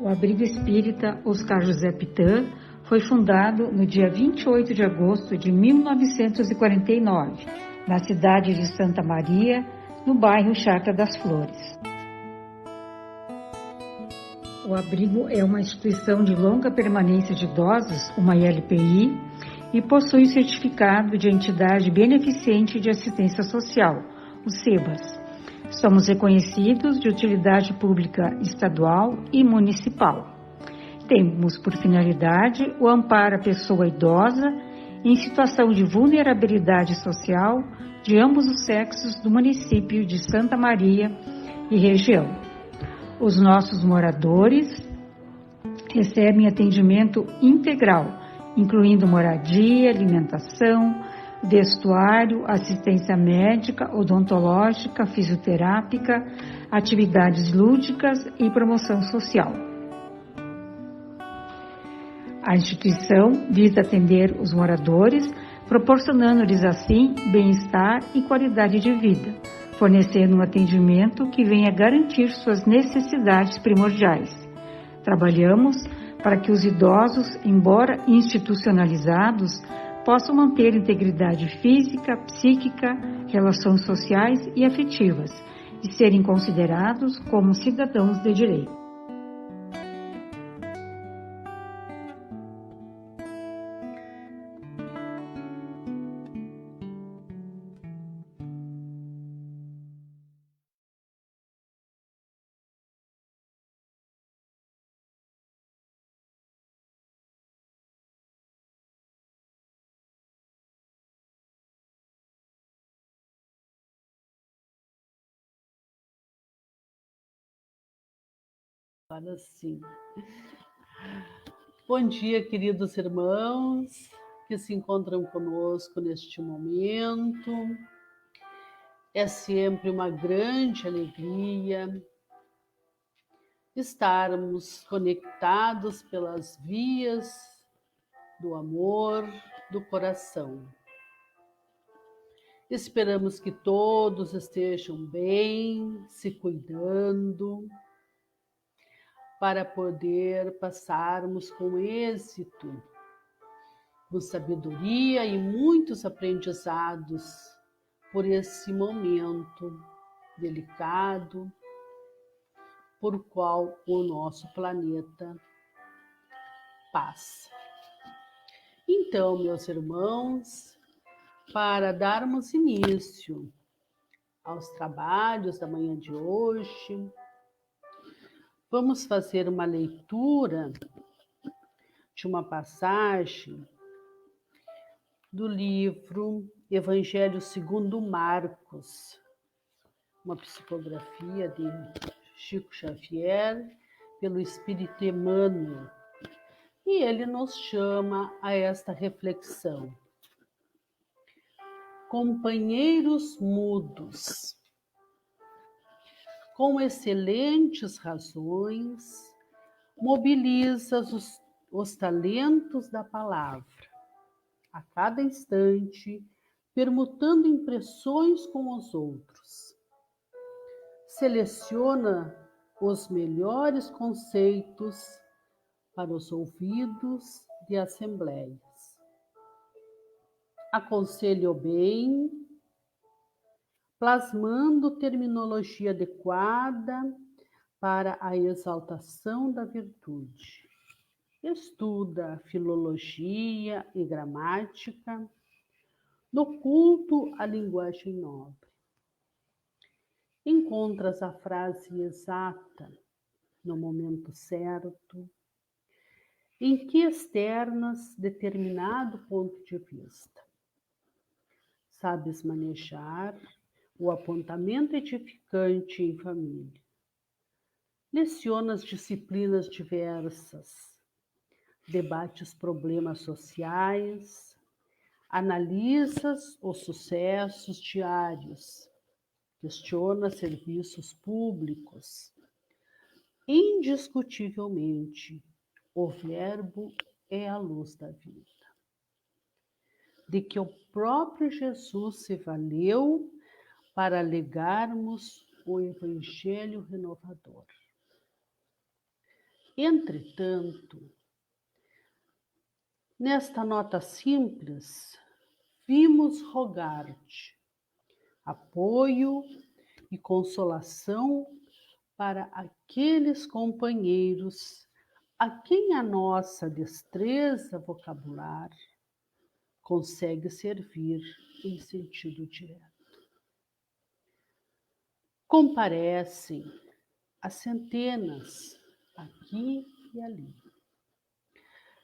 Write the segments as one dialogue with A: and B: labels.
A: O Abrigo Espírita Oscar José Pitã foi fundado no dia 28 de agosto de 1949, na cidade de Santa Maria, no bairro Chácara das Flores. O abrigo é uma instituição de longa permanência de idosos, uma ILPI, e possui certificado de entidade beneficente de assistência social, o SEBAS. Somos reconhecidos de utilidade pública estadual e municipal. Temos por finalidade o amparo à pessoa idosa em situação de vulnerabilidade social de ambos os sexos do município de Santa Maria e região. Os nossos moradores recebem atendimento integral, incluindo moradia, alimentação, vestuário, assistência médica, odontológica, fisioterápica, atividades lúdicas e promoção social. A instituição visa atender os moradores, proporcionando-lhes assim bem-estar e qualidade de vida, fornecendo um atendimento que venha garantir suas necessidades primordiais. Trabalhamos para que os idosos, embora institucionalizados, possam manter integridade física, psíquica, relações sociais e afetivas e serem considerados como cidadãos de direito.
B: Agora sim. Bom dia, queridos irmãos que se encontram conosco neste momento. É sempre uma grande alegria estarmos conectados pelas vias do amor, do coração. Esperamos que todos estejam bem, se cuidando, para poder passarmos com êxito, com sabedoria e muitos aprendizados por esse momento delicado por qual o nosso planeta passa. Então, meus irmãos, para darmos início aos trabalhos da manhã de hoje, vamos fazer uma leitura de uma passagem do livro Evangelho segundo Marcos, uma psicografia de Chico Xavier pelo Espírito Emmanuel. E ele nos chama a esta reflexão. Companheiros mudos, com excelentes razões, mobilizas os talentos da palavra, a cada instante, permutando impressões com os outros. Seleciona os melhores conceitos para os ouvidos de assembleias. Aconselha o bem, plasmando terminologia adequada para a exaltação da virtude. Estuda filologia e gramática, no culto à linguagem nobre. Encontras a frase exata no momento certo, em que externas determinado ponto de vista. Sabes manejar o apontamento edificante em família. Lecionas disciplinas diversas, debates problemas sociais, analisas os sucessos diários, questiona serviços públicos. Indiscutivelmente, o verbo é a luz da vida, de que o próprio Jesus se valeu para legarmos o Evangelho renovador. Entretanto, nesta nota simples, vimos rogar-te apoio e consolação para aqueles companheiros a quem a nossa destreza vocabular consegue servir em sentido direto. Comparecem a centenas aqui e ali.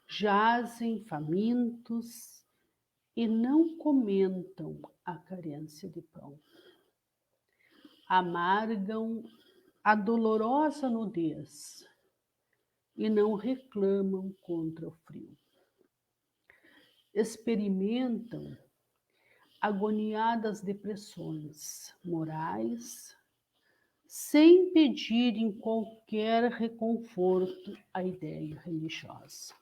B: Jazem famintos e não comentam a carência de pão. Amargam a dolorosa nudez e não reclamam contra o frio. Experimentam agoniadas depressões morais sem pedirem qualquer reconforto à ideia religiosa.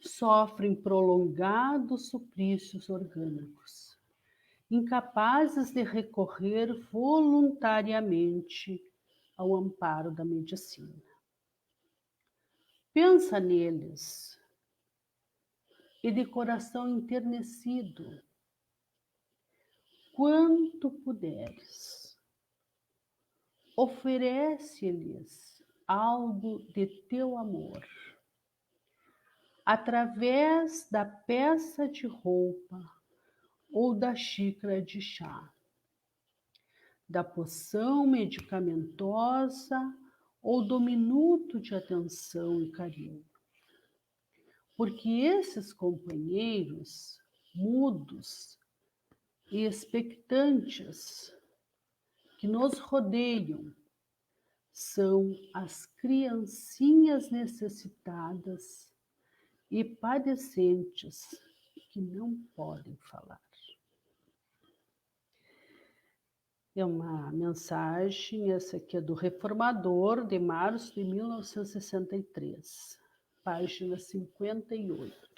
B: Sofrem prolongados suplícios orgânicos, incapazes de recorrer voluntariamente ao amparo da medicina. Pensa neles e de coração enternecido, quanto puderes, oferece-lhes algo de teu amor, através da peça de roupa ou da xícara de chá, da poção medicamentosa ou do minuto de atenção e carinho. Porque esses companheiros mudos e expectantes que nos rodeiam são as criancinhas necessitadas e padecentes que não podem falar. É uma mensagem, essa aqui é do Reformador, de março de 1963, página 58.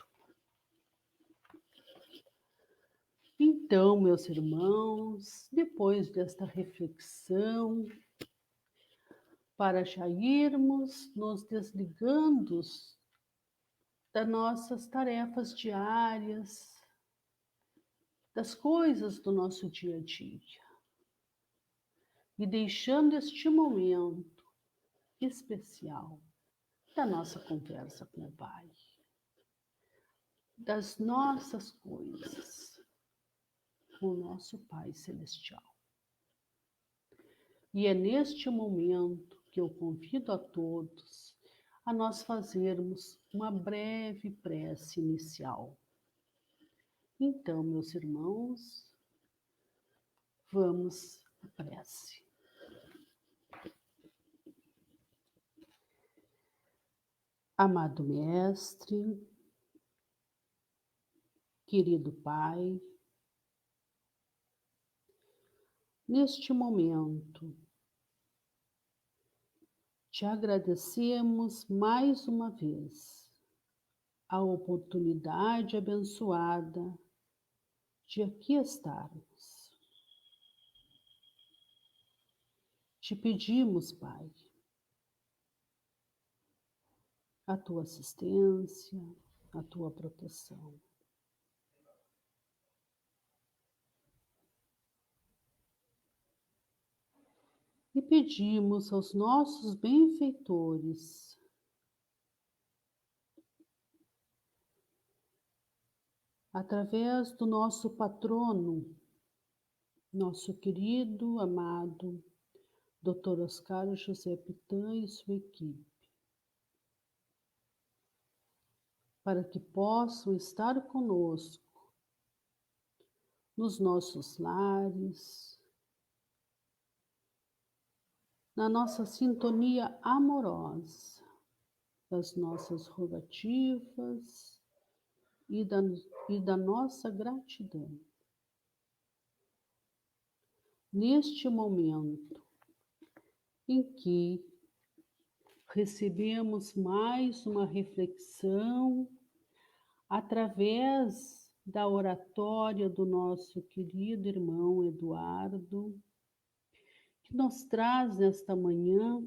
B: Então, meus irmãos, depois desta reflexão, para já irmos nos desligando das nossas tarefas diárias, das coisas do nosso dia a dia, e deixando este momento especial da nossa conversa com o Pai, das nossas coisas com o nosso Pai Celestial. E é neste momento que eu convido a todos a nós fazermos uma breve prece inicial. Então, meus irmãos, vamos à prece. Amado Mestre, querido Pai, neste momento, te agradecemos mais uma vez a oportunidade abençoada de aqui estarmos. Te pedimos, Pai, a tua assistência, a tua proteção. E pedimos aos nossos benfeitores através do nosso patrono, nosso querido, amado Dr. Oscar José Pitã e sua equipe, para que possam estar conosco nos nossos lares, na nossa sintonia amorosa das nossas rogativas e da nossa gratidão. Neste momento em que recebemos mais uma reflexão através da oratória do nosso querido irmão Eduardo, que nos traz nesta manhã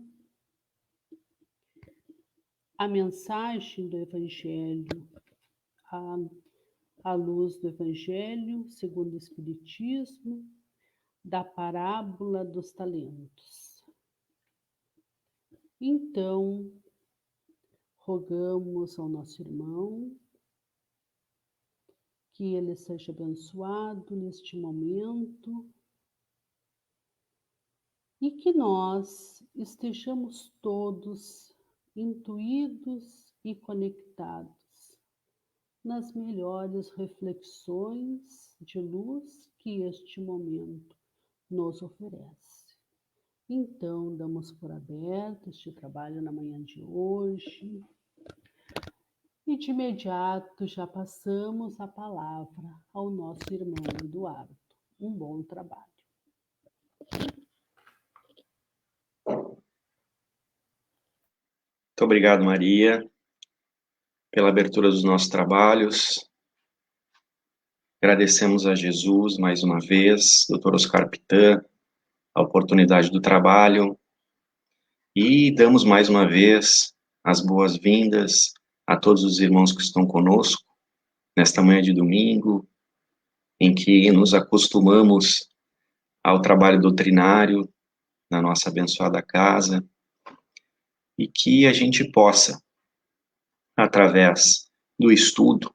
B: a mensagem do Evangelho, à luz do Evangelho segundo o Espiritismo, da parábola dos talentos. Então, rogamos ao nosso irmão que ele seja abençoado neste momento e que nós estejamos todos intuídos e conectados nas melhores reflexões de luz que este momento nos oferece. Então, damos por aberto este trabalho na manhã de hoje e de imediato já passamos a palavra ao nosso irmão Eduardo. Um bom trabalho.
C: Muito obrigado, Maria, pela abertura dos nossos trabalhos. Agradecemos a Jesus mais uma vez, Dr. Oscar Pitã, a oportunidade do trabalho e damos mais uma vez as boas-vindas a todos os irmãos que estão conosco nesta manhã de domingo, em que nos acostumamos ao trabalho doutrinário na nossa abençoada casa e que a gente possa, através do estudo,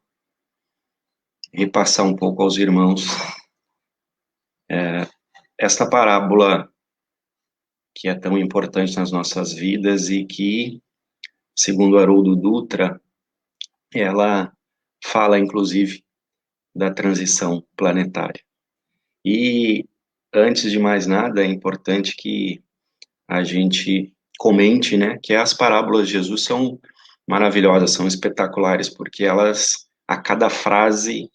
C: repassar um pouco aos irmãos esta parábola que é tão importante nas nossas vidas e que, segundo Haroldo Dutra, ela fala, inclusive, da transição planetária. E, antes de mais nada, é importante que a gente comente, né, que as parábolas de Jesus são maravilhosas, são espetaculares, porque elas, a cada frase,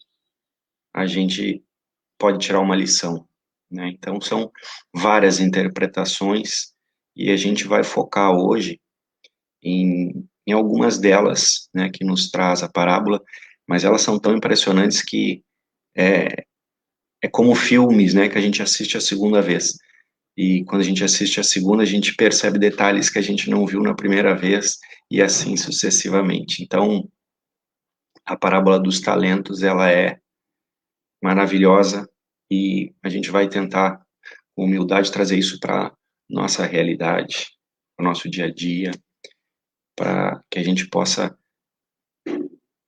C: a gente pode tirar uma lição, né? Então, são várias interpretações e a gente vai focar hoje em algumas delas, né, que nos traz a parábola, mas elas são tão impressionantes que é como filmes, né, que a gente assiste a segunda vez. E quando a gente assiste a segunda, a gente percebe detalhes que a gente não viu na primeira vez e assim sucessivamente. Então, a parábola dos talentos, ela é maravilhosa e a gente vai tentar, com humildade, trazer isso para nossa realidade, para o nosso dia a dia, para que a gente possa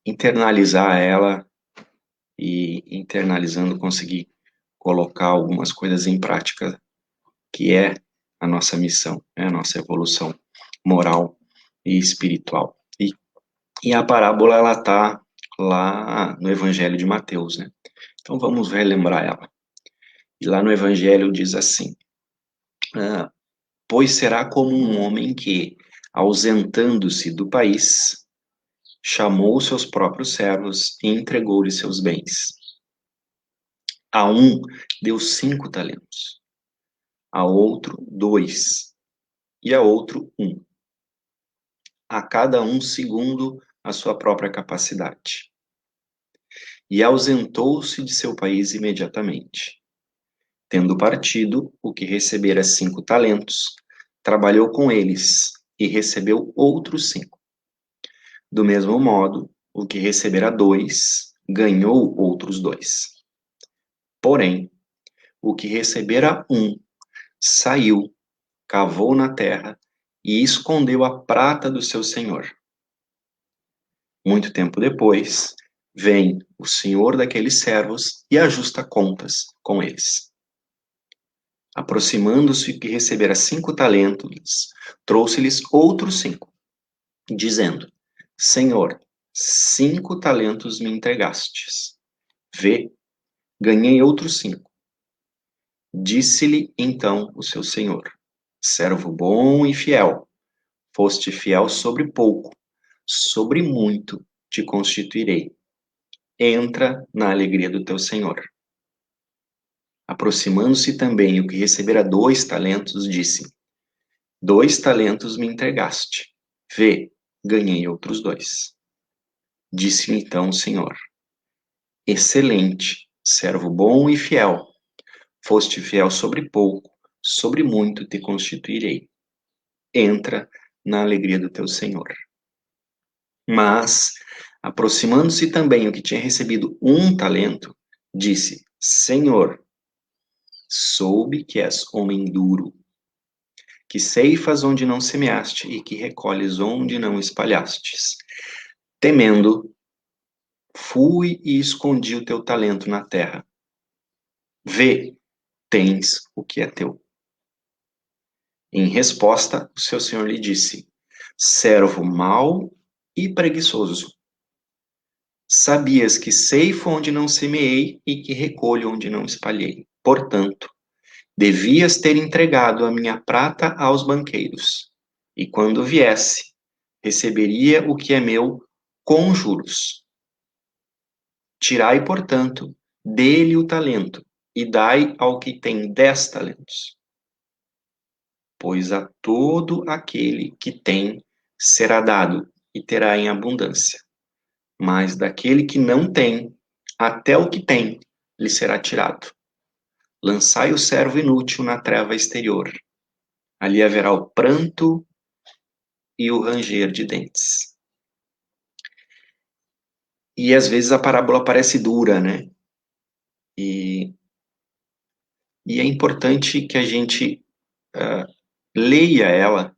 C: internalizar ela e, internalizando, conseguir colocar algumas coisas em prática, que é a nossa missão, é a nossa evolução moral e espiritual. E a parábola, ela está lá no Evangelho de Mateus, né? Então vamos relembrar ela. E lá no Evangelho diz assim: pois será como um homem que, ausentando-se do país, chamou seus próprios servos e entregou-lhes seus bens. A um deu 5 talentos, a outro 2, e a outro 1. A cada um segundo a sua própria capacidade. E ausentou-se de seu país imediatamente. Tendo partido, o que recebera 5 talentos, trabalhou com eles e recebeu outros 5. Do mesmo modo, o que recebera 2, ganhou outros 2. Porém, o que recebera 1, saiu, cavou na terra e escondeu a prata do seu senhor. Muito tempo depois, vem o senhor daqueles servos e ajusta contas com eles. Aproximando-se o que recebera 5 talentos, trouxe-lhes outros 5, dizendo: Senhor, 5 talentos me entregastes. Vê, ganhei outros 5. Disse-lhe então o seu senhor: servo bom e fiel, foste fiel sobre pouco, sobre muito te constituirei. Entra na alegria do teu senhor. Aproximando-se também o que recebera 2 talentos, disse: 2 talentos me entregaste. Vê, ganhei outros 2. Disse-lhe então o senhor: excelente, servo bom e fiel. Foste fiel sobre pouco, sobre muito te constituirei. Entra na alegria do teu senhor. Mas, aproximando-se também o que tinha recebido 1 talento, disse: Senhor, soube que és homem duro, que ceifas onde não semeaste e que recolhes onde não espalhastes. Temendo, fui e escondi o teu talento na terra. Vê, tens o que é teu. Em resposta, o seu senhor lhe disse: servo mau e preguiçoso. Sabias que ceifo onde não semeei e que recolho onde não espalhei. Portanto, devias ter entregado a minha prata aos banqueiros, e quando viesse, receberia o que é meu com juros. Tirai, portanto, dele o talento, e dai ao que tem 10 talentos. Pois a todo aquele que tem será dado, e terá em abundância. Mas daquele que não tem, até o que tem lhe será tirado. Lançai o servo inútil na treva exterior. Ali haverá o pranto e o ranger de dentes. E às vezes a parábola parece dura, né? E é importante que a gente leia ela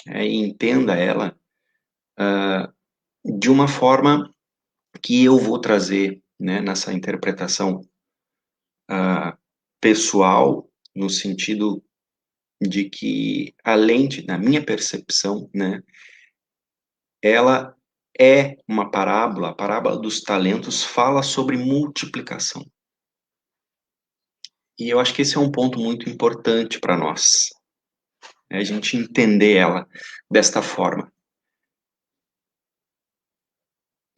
C: e entenda ela de uma forma que eu vou trazer, né, nessa interpretação pessoal, no sentido de que, além de, na minha percepção, né, ela é uma parábola, a parábola dos talentos fala sobre multiplicação. E eu acho que esse é um ponto muito importante para nós, né, a gente entender ela desta forma.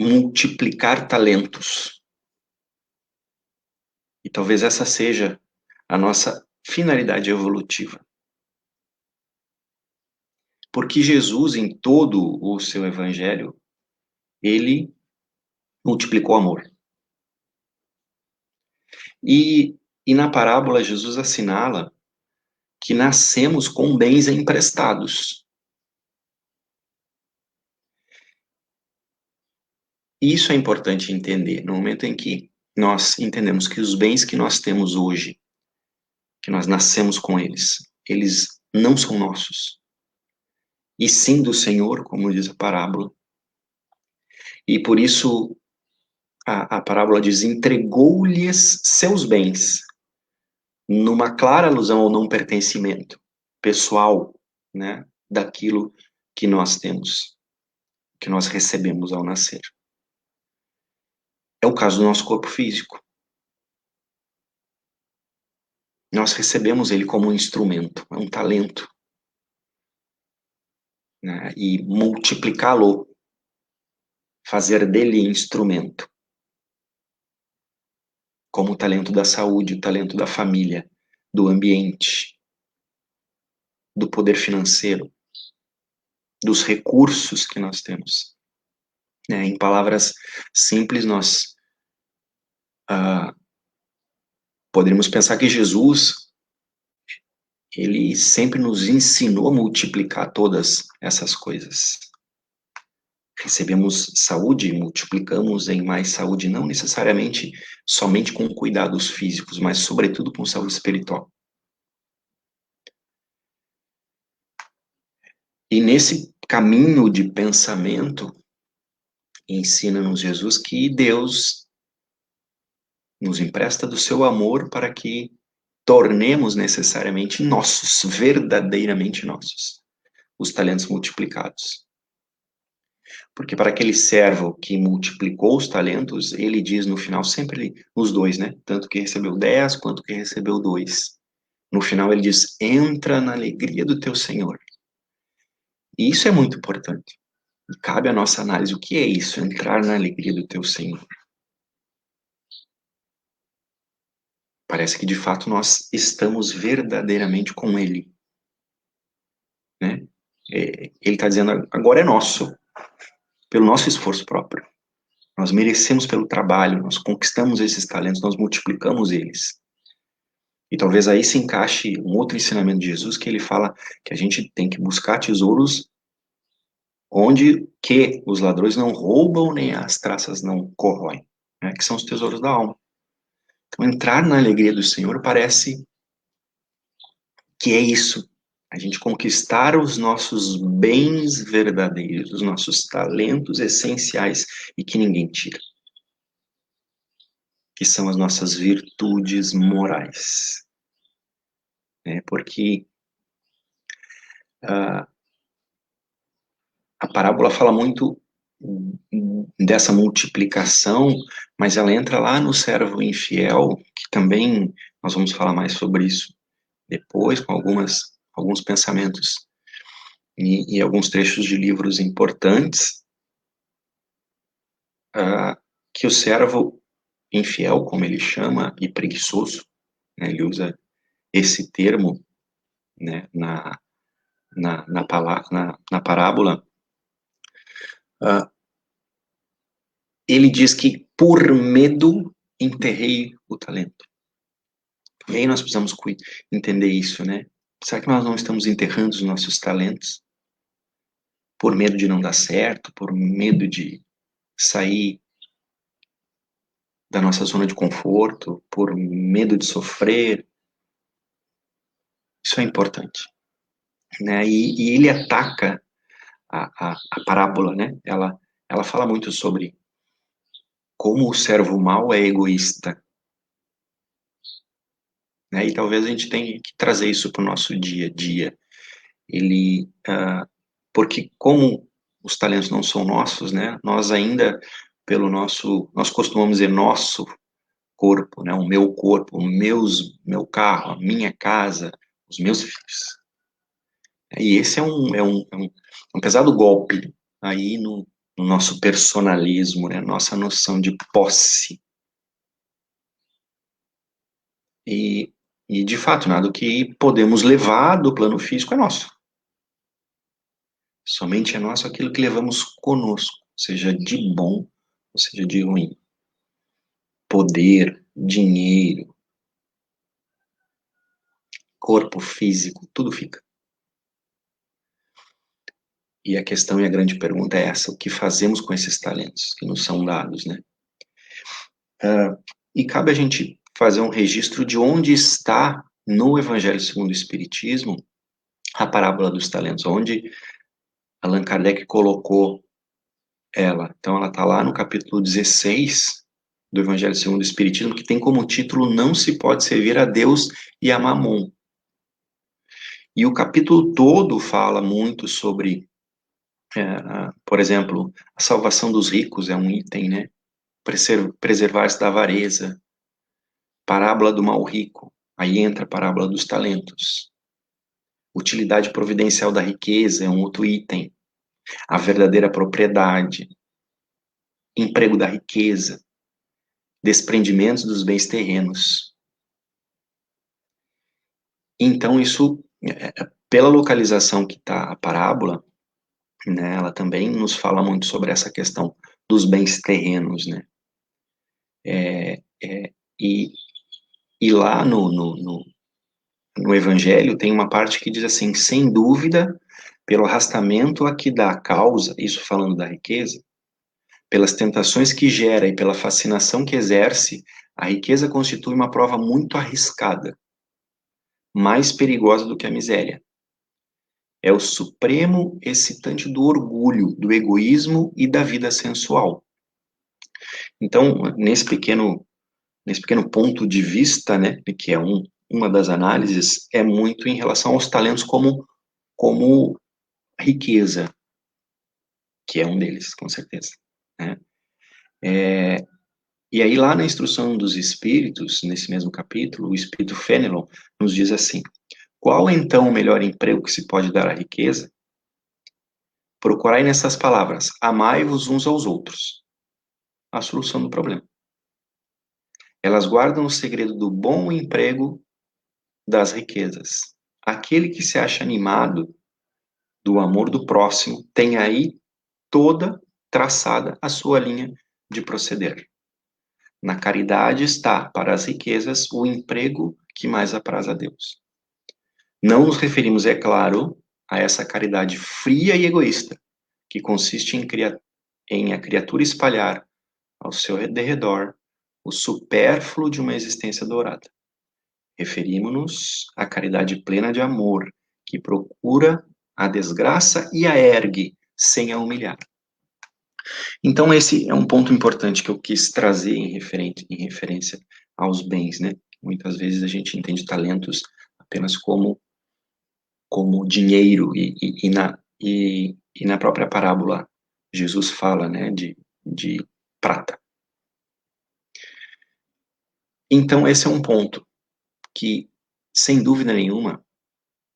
C: Multiplicar talentos. E talvez essa seja a nossa finalidade evolutiva. Porque Jesus, em todo o seu evangelho, ele multiplicou amor. E na parábola, Jesus assinala que nascemos com bens emprestados. Isso é importante entender, no momento em que nós entendemos que os bens que nós temos hoje, que nós nascemos com eles, eles não são nossos, e sim do Senhor, como diz a parábola. E por isso a parábola diz: entregou-lhes seus bens, numa clara alusão ao não pertencimento pessoal, né, daquilo que nós temos, que nós recebemos ao nascer. É o caso do nosso corpo físico. Nós recebemos ele como um instrumento, um talento, né, e multiplicá-lo, fazer dele instrumento, como o talento da saúde, o talento da família, do ambiente, do poder financeiro, dos recursos que nós temos. Em palavras simples, nós poderíamos pensar que Jesus, ele sempre nos ensinou a multiplicar todas essas coisas. Recebemos saúde e multiplicamos em mais saúde, não necessariamente somente com cuidados físicos, mas sobretudo com saúde espiritual. E nesse caminho de pensamento, ensina-nos Jesus que Deus nos empresta do seu amor para que tornemos necessariamente nossos, verdadeiramente nossos, os talentos multiplicados. Porque para aquele servo que multiplicou os talentos, ele diz no final, sempre os dois, né? Tanto que recebeu 10 quanto que recebeu 2. No final ele diz: entra na alegria do teu Senhor. E isso é muito importante. E cabe à nossa análise: o que é isso? Entrar na alegria do teu Senhor. Parece que de fato nós estamos verdadeiramente com Ele, né? Ele está dizendo: agora é nosso, pelo nosso esforço próprio. Nós merecemos pelo trabalho, nós conquistamos esses talentos, nós multiplicamos eles. E talvez aí se encaixe um outro ensinamento de Jesus, que ele fala que a gente tem que buscar tesouros onde que os ladrões não roubam nem as traças não corroem, né, que são os tesouros da alma. Então, entrar na alegria do Senhor parece que é isso, a gente conquistar os nossos bens verdadeiros, os nossos talentos essenciais e que ninguém tira, que são as nossas virtudes morais, né? Porque a parábola fala muito dessa multiplicação, mas ela entra lá no servo infiel, que também nós vamos falar mais sobre isso depois, com alguns pensamentos e alguns trechos de livros importantes, que o servo infiel, como ele chama, e preguiçoso, né, ele usa esse termo, né, na parábola, ele diz que por medo enterrei o talento. E aí nós precisamos entender isso, né? Será que nós não estamos enterrando os nossos talentos por medo de não dar certo, por medo de sair da nossa zona de conforto, por medo de sofrer? Isso é importante, né? E ele ataca a parábola, né? Ela fala muito sobre como o servo mau é egoísta, né? E talvez a gente tenha que trazer isso para o nosso dia a dia. Porque como os talentos não são nossos, né? Nós ainda, nós costumamos dizer nosso corpo, né? O meu corpo, meu carro, a minha casa, os meus filhos. E esse é um pesado golpe aí no nosso personalismo, né? Nossa noção de posse. E de fato, nada que podemos levar do plano físico é nosso. Somente é nosso aquilo que levamos conosco, seja de bom ou seja de ruim. Poder, dinheiro, corpo físico, tudo fica. E a questão e a grande pergunta é essa: o que fazemos com esses talentos que nos são dados, né? E cabe a gente fazer um registro de onde está no Evangelho segundo o Espiritismo a parábola dos talentos, onde Allan Kardec colocou ela. Então ela está lá no capítulo 16 do Evangelho segundo o Espiritismo, que tem como título Não se pode servir a Deus e a Mamon. E o capítulo todo fala muito sobre, por exemplo, a salvação dos ricos é um item, né? Preservar-se da avareza, parábola do mal rico, aí entra a parábola dos talentos. Utilidade providencial da riqueza é um outro item. A verdadeira propriedade, emprego da riqueza, desprendimentos dos bens terrenos. Então, isso, pela localização que está a parábola, né, ela também nos fala muito sobre essa questão dos bens terrenos, né? E lá no Evangelho tem uma parte que diz assim: sem dúvida, pelo arrastamento a que dá a causa, isso falando da riqueza, pelas tentações que gera e pela fascinação que exerce, a riqueza constitui uma prova muito arriscada, mais perigosa do que a miséria. É o supremo excitante do orgulho, do egoísmo e da vida sensual. Então, nesse pequeno ponto de vista, né, que é uma das análises, é muito em relação aos talentos como riqueza, que é um deles, com certeza, né? E aí, lá na Instrução dos Espíritos, nesse mesmo capítulo, o Espírito Fénelon nos diz assim: qual então o melhor emprego que se pode dar à riqueza? Procurai nessas palavras: amai-vos uns aos outros. A solução do problema. Elas guardam o segredo do bom emprego das riquezas. Aquele que se acha animado do amor do próximo tem aí toda traçada a sua linha de proceder. Na caridade está, para as riquezas, o emprego que mais apraz a Deus. Não nos referimos, é claro, a essa caridade fria e egoísta, que consiste em a criatura espalhar ao seu derredor o supérfluo de uma existência dourada. Referimos-nos à caridade plena de amor, que procura a desgraça e a ergue, sem a humilhar. Então, esse é um ponto importante que eu quis trazer em referência aos bens, né? Muitas vezes a gente entende talentos apenas como dinheiro, e na própria parábola Jesus fala, né, de prata. Então, esse é um ponto que, sem dúvida nenhuma,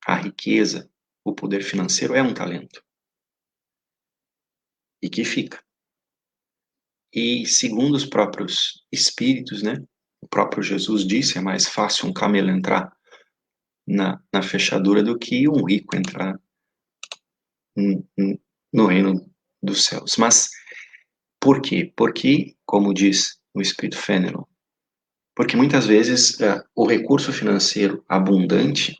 C: a riqueza, o poder financeiro é um talento. E que fica. E segundo os próprios espíritos, né, o próprio Jesus disse, é mais fácil um camelo entrar na fechadura do que um rico entrar no reino dos céus. Mas por quê? Porque, como diz o Espírito Fénelon, porque muitas vezes o recurso financeiro abundante,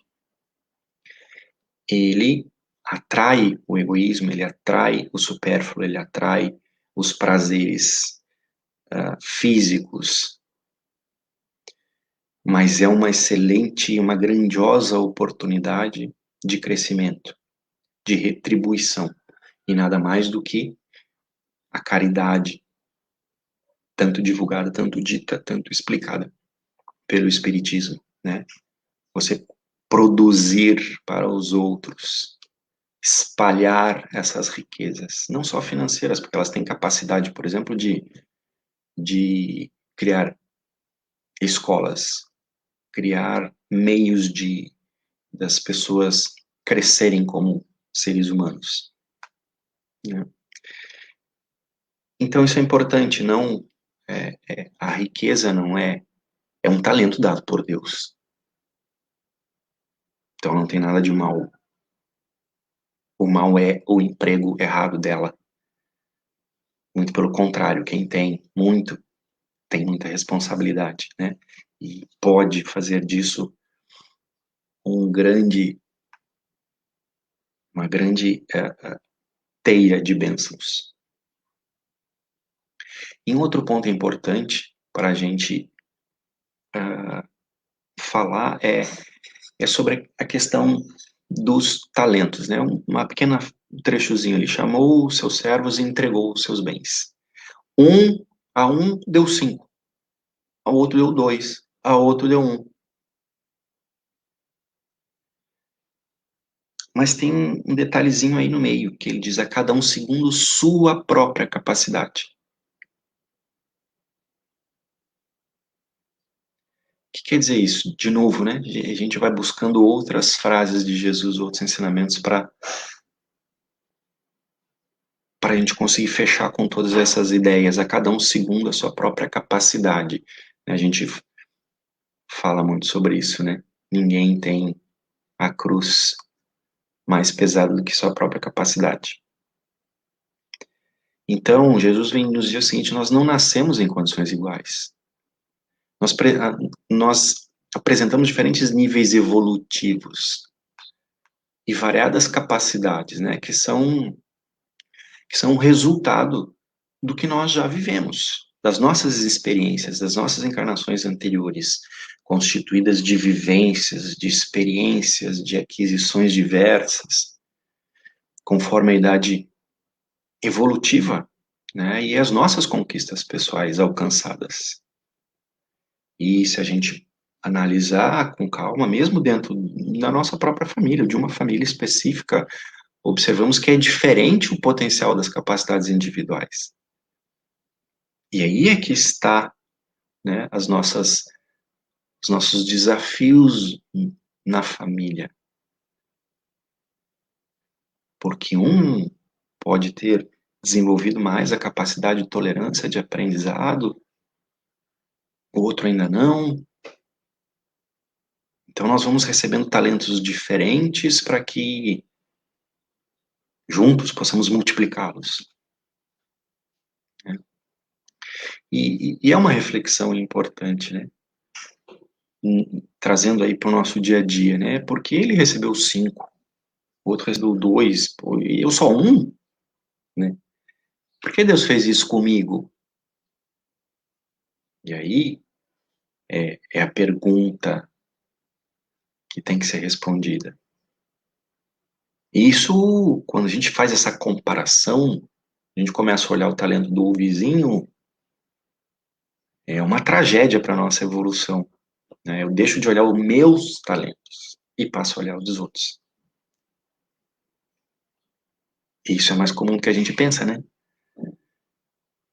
C: ele atrai o egoísmo, ele atrai o supérfluo, ele atrai os prazeres físicos, mas é uma excelente e uma grandiosa oportunidade de crescimento, de retribuição, e nada mais do que a caridade, tanto divulgada, tanto dita, tanto explicada pelo Espiritismo, né? Você produzir para os outros, espalhar essas riquezas, não só financeiras, porque elas têm capacidade, por exemplo, de criar escolas, criar meios das pessoas crescerem como seres humanos, né? Então isso é importante, não a riqueza não é um talento dado por Deus. Então não tem nada de mal. O mal é o emprego errado dela. Muito pelo contrário, quem tem muito tem muita responsabilidade, né? E pode fazer disso uma grande teia de bênçãos. E um outro ponto importante para a gente falar é sobre a questão dos talentos, né? Uma pequena trechozinho, ele chamou os seus servos e entregou os seus bens. A um deu 5, ao outro deu 2, ao outro deu 1. Mas tem um detalhezinho aí no meio, que ele diz a cada um segundo sua própria capacidade. O que quer dizer isso? De novo, né? A gente vai buscando outras frases de Jesus, outros ensinamentos para a gente conseguir fechar com todas essas ideias, a cada um segundo a sua própria capacidade. A gente fala muito sobre isso, né? Ninguém tem a cruz mais pesada do que sua própria capacidade. Então, Jesus vem nos dizer o seguinte: nós não nascemos em condições iguais. Nós apresentamos diferentes níveis evolutivos e variadas capacidades, né, que são resultado do que nós já vivemos, das nossas experiências, das nossas encarnações anteriores, constituídas de vivências, de experiências, de aquisições diversas, conforme a idade evolutiva, né, e as nossas conquistas pessoais alcançadas. E se a gente analisar com calma, mesmo dentro da nossa própria família, de uma família específica, observamos que é diferente o potencial das capacidades individuais. E aí é que está, né, os nossos desafios na família. Porque um pode ter desenvolvido mais a capacidade de tolerância, de aprendizado, o outro ainda não. Então nós vamos recebendo talentos diferentes para que juntos possamos multiplicá-los. E é uma reflexão importante, né? Trazendo aí para o nosso dia a dia, né? Porque ele recebeu 5, o outro recebeu 2, e eu só 1? né? Por que Deus fez isso comigo? E aí é a pergunta que tem que ser respondida. E isso, quando a gente faz essa comparação, a gente começa a olhar o talento do vizinho, é uma tragédia para a nossa evolução, né? Eu deixo de olhar os meus talentos e passo a olhar os dos outros. E isso é mais comum do que a gente pensa, né?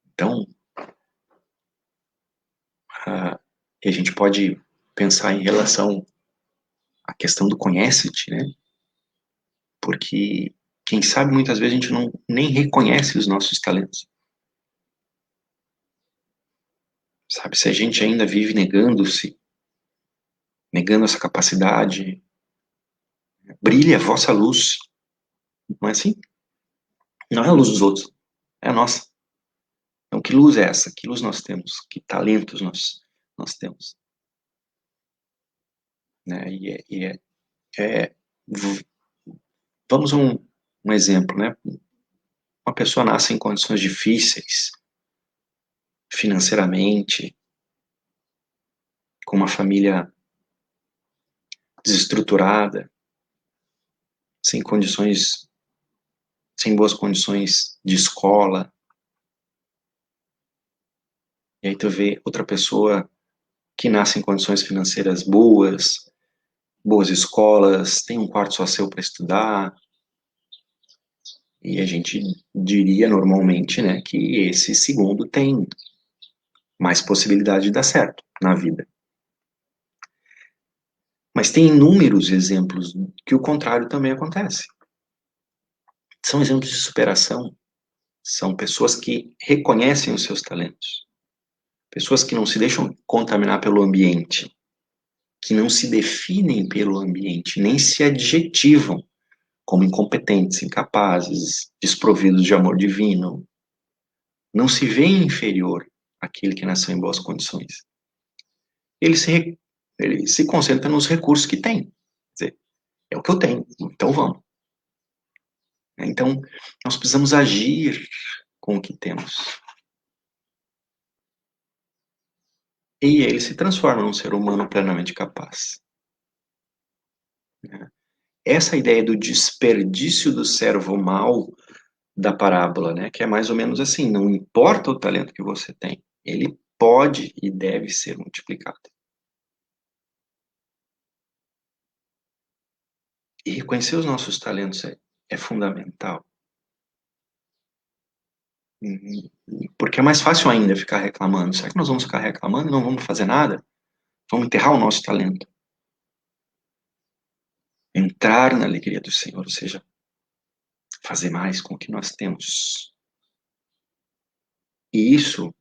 C: Então, a gente pode pensar em relação à questão do conhece-te, né? Porque, quem sabe, muitas vezes a gente não nem reconhece os nossos talentos. Sabe, se a gente ainda vive negando-se, negando essa capacidade, brilhe a vossa luz. Não é assim? Não é a luz dos outros, é a nossa. Então, que luz é essa? Que luz nós temos? Que talentos nós temos? Né? É, vamos a um exemplo, né? Uma pessoa nasce em condições difíceis, financeiramente, com uma família desestruturada, sem condições, sem boas condições de escola. E aí tu vê outra pessoa que nasce em condições financeiras boas, boas escolas, tem um quarto só seu para estudar, e a gente diria normalmente, né, que esse segundo tem mais possibilidade de dar certo na vida. Mas tem inúmeros exemplos que o contrário também acontece. São exemplos de superação, são pessoas que reconhecem os seus talentos, pessoas que não se deixam contaminar pelo ambiente, que não se definem pelo ambiente, nem se adjetivam como incompetentes, incapazes, desprovidos de amor divino. Não se vê inferior àquele que nasceu em boas condições. Ele se concentra nos recursos que tem. Quer dizer, é o que eu tenho, então vamos. Então, nós precisamos agir com o que temos. E ele se transforma num ser humano plenamente capaz. Essa ideia do desperdício do servo mau da parábola, né, que é mais ou menos assim, não importa o talento que você tem, ele pode e deve ser multiplicado. E reconhecer os nossos talentos é fundamental. Porque é mais fácil ainda ficar reclamando. Será que nós vamos ficar reclamando e não vamos fazer nada? Vamos enterrar o nosso talento. Entrar na alegria do Senhor, ou seja, fazer mais com o que nós temos. E isso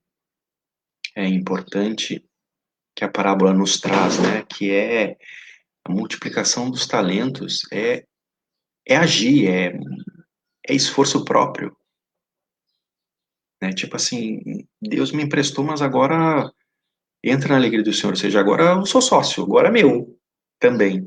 C: é importante que a parábola nos traz, né? Que é a multiplicação dos talentos, é agir, é esforço próprio. Né? Tipo assim, Deus me emprestou, mas agora entra na alegria do Senhor, ou seja, agora eu sou sócio, agora é meu também.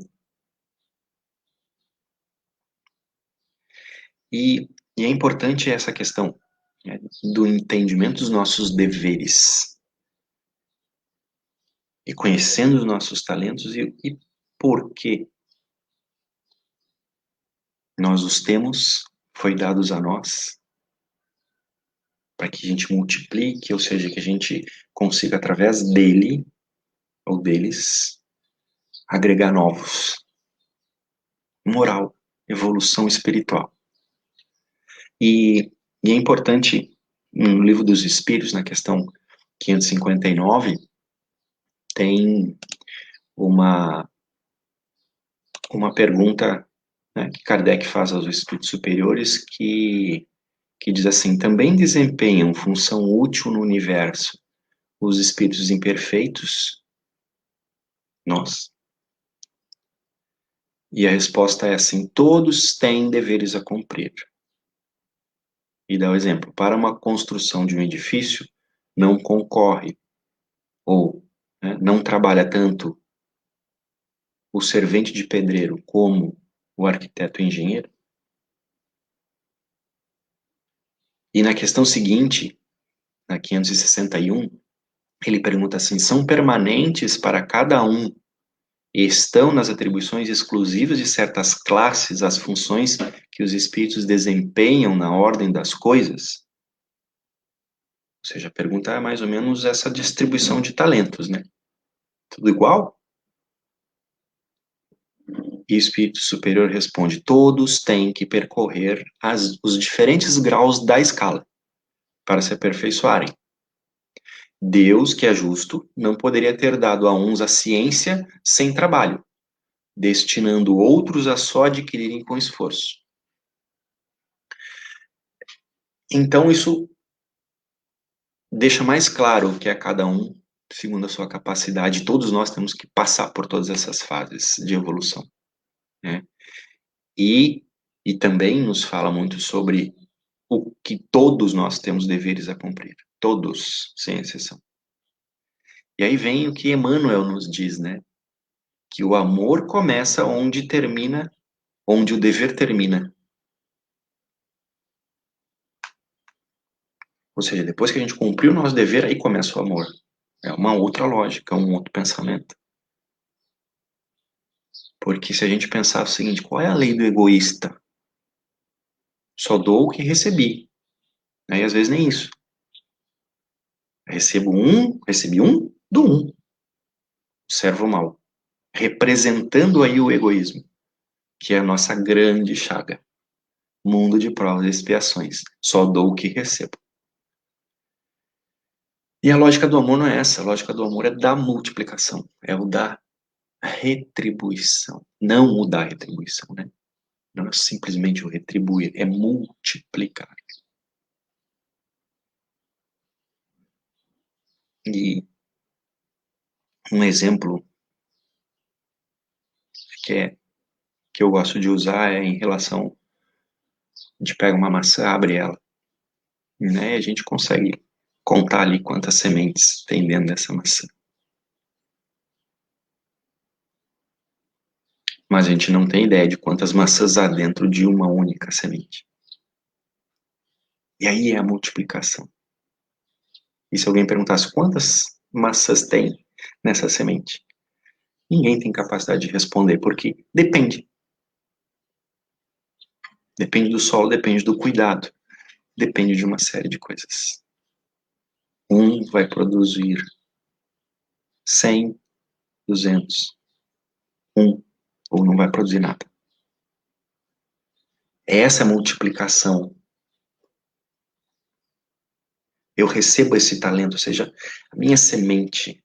C: E é importante essa questão, né, do entendimento dos nossos deveres, e conhecendo os nossos talentos e por que nós os temos, foi dados a nós, para que a gente multiplique, ou seja, que a gente consiga, através dele, ou deles, agregar novos. Moral, evolução espiritual. E é importante, no Livro dos Espíritos, na questão 559, tem uma pergunta, né, que Kardec faz aos espíritos superiores que diz assim: também desempenham função útil no universo os espíritos imperfeitos? Nós. E a resposta é assim: todos têm deveres a cumprir. E dá o exemplo: para uma construção de um edifício, não concorre, ou, né, não trabalha tanto o servente de pedreiro como o arquiteto e engenheiro. E na questão seguinte, na 561, ele pergunta assim: são permanentes para cada um e estão nas atribuições exclusivas de certas classes as funções que os espíritos desempenham na ordem das coisas? Ou seja, a pergunta é mais ou menos essa distribuição de talentos, né? Tudo igual? E o espírito superior responde: todos têm que percorrer os diferentes graus da escala para se aperfeiçoarem. Deus, que é justo, não poderia ter dado a uns a ciência sem trabalho, destinando outros a só adquirirem com esforço. Então, isso deixa mais claro que a cada um, segundo a sua capacidade, todos nós temos que passar por todas essas fases de evolução, né? E também nos fala muito sobre o que todos nós temos deveres a cumprir, todos, sem exceção. E aí vem o que Emmanuel nos diz, né? Que o amor começa onde termina, onde o dever termina. Ou seja, depois que a gente cumpriu o nosso dever, aí começa o amor. É uma outra lógica, um outro pensamento. Porque se a gente pensar o seguinte, qual é a lei do egoísta? Só dou o que recebi. Aí às vezes nem isso. Recebi um, do um. Servo mal. Representando aí o egoísmo, que é a nossa grande chaga. Mundo de provas e expiações. Só dou o que recebo. E a lógica do amor não é essa. A lógica do amor é da multiplicação. É o da retribuição. Não o da retribuição, né? Não é simplesmente o retribuir, é multiplicar. E um exemplo que, que eu gosto de usar é em relação, a gente pega uma maçã, abre ela, né, e a gente consegue contar ali quantas sementes tem dentro dessa maçã. Mas a gente não tem ideia de quantas maçãs há dentro de uma única semente. E aí é a multiplicação. E se alguém perguntasse quantas maçãs tem nessa semente? Ninguém tem capacidade de responder, porque depende. Depende do solo, depende do cuidado, depende de uma série de coisas. Um vai produzir 100, 200, ou não vai produzir nada. Essa multiplicação. Eu recebo esse talento, ou seja, a minha semente.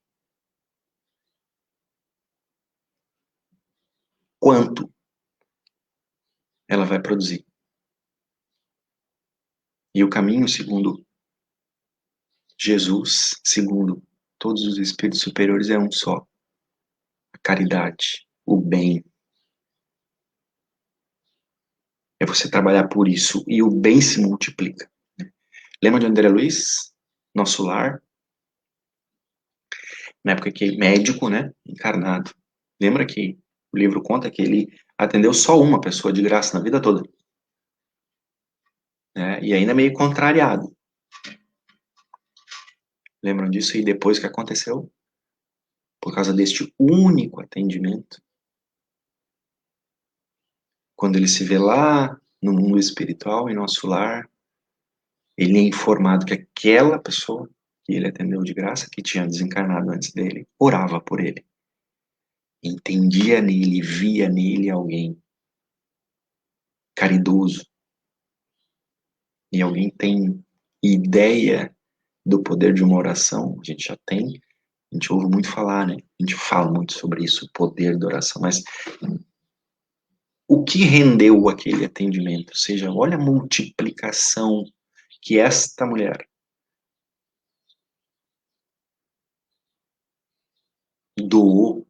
C: Quanto ela vai produzir? E o caminho, segundo Jesus, segundo todos os espíritos superiores, é um só. A caridade, o bem. É você trabalhar por isso e o bem se multiplica. Lembra de André Luiz? Nosso Lar? Na época que médico, né? Encarnado. Lembra que o livro conta que ele atendeu só uma pessoa de graça na vida toda. Né? E ainda meio contrariado. Lembram disso? E depois que aconteceu? Por causa deste único atendimento. Quando ele se vê lá no mundo espiritual, em nosso lar, ele é informado que aquela pessoa que ele atendeu de graça, que tinha desencarnado antes dele, orava por ele. Entendia nele, via nele alguém caridoso. E alguém tem ideia do poder de uma oração, a gente já tem, a gente ouve muito falar, né? A gente fala muito sobre isso, o poder da oração, mas o que rendeu aquele atendimento? Ou seja, olha a multiplicação que esta mulher doou